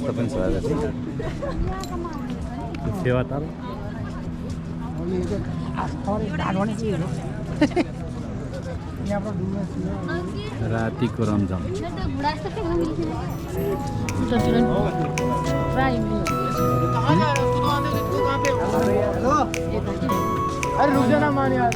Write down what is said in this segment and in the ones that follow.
यस्तो पनि छ आज चाहिँ सेवा ताल रातिको रमझम अरे रुक जाना मान यार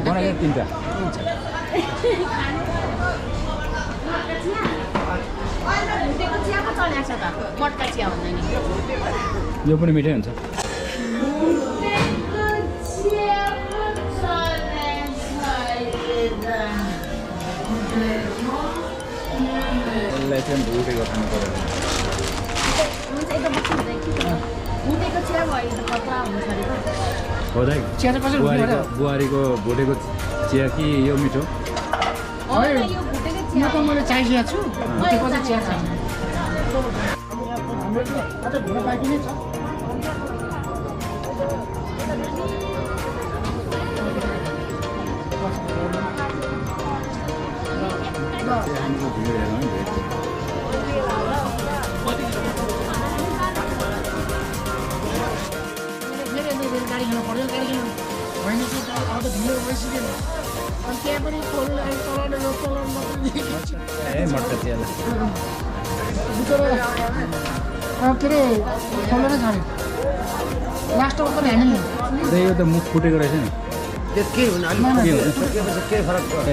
बनाइदिएर तिनवटा यो पनि मिठै हुन्छ यसलाई चाहिँ भुटेको खानु पर्यो हो दाइ बुहारीको भुटेको चिया कि यो मिठो मैले चाहिएको छु भुटेको चाहिँ चिया छैन मटका चिया के अरे खोलेर छाड्यो लास्टमा पनि हामीले यो त मुख फुटेको रहेछ नि त्यो के हुने अलिक ठोकिएपछि के फरक पर्छ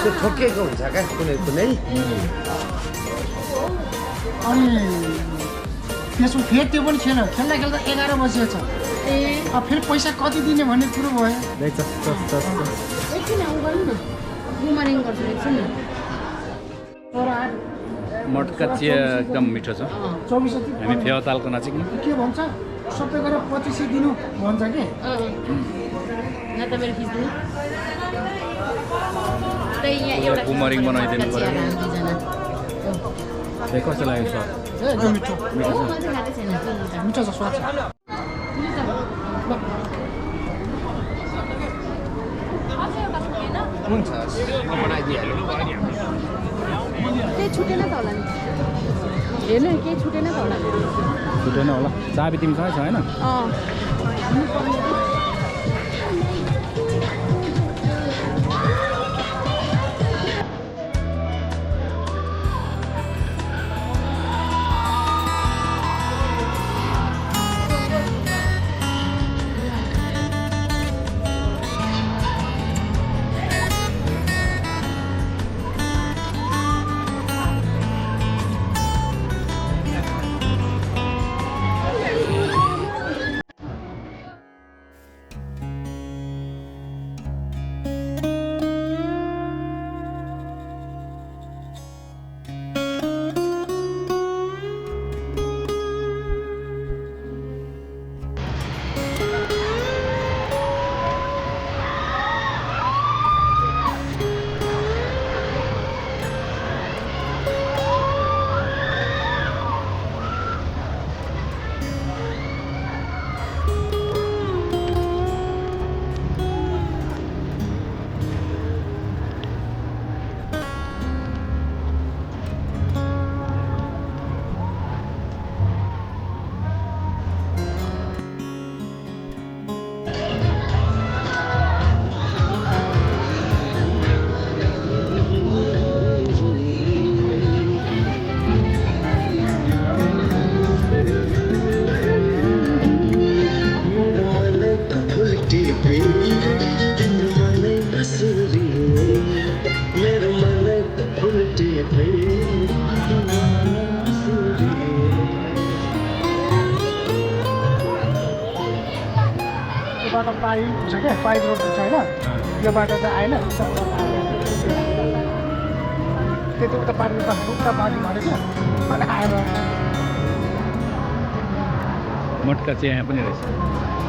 त्यो ठोकिएको हुन्छ क्या कुनै कुनै अनि त्यसको फेरि त्यो पनि खेल्दा खेल्दा 11 बजेको छ अब फेरि पैसा कति दिने भन्ने कुरो भयो मटका चिया एकदम मिठो छ 24 हामी फेवातालको नजिकमा के भन्छ सबै गरेर 2500 दिनु भन्छ के कुमरिङ बनाइदिनु पर्यो कस्तो लाग्यो सर मिठो मिठो छ स्वाद छ हुन्छ बनाइदिइहाल्नु केही छुटेन त होला नि हेर्नु केही छुटेन त होला छुटेन होला चाबी तिमीसँगै छ होइन बाटो पाइ छ क्या पाइप रोड छ होइन यो बाटो त आएन त्यति उता पार्टी भनेको अनि आएर मटका चाहिँ यहाँ पनि रहेछ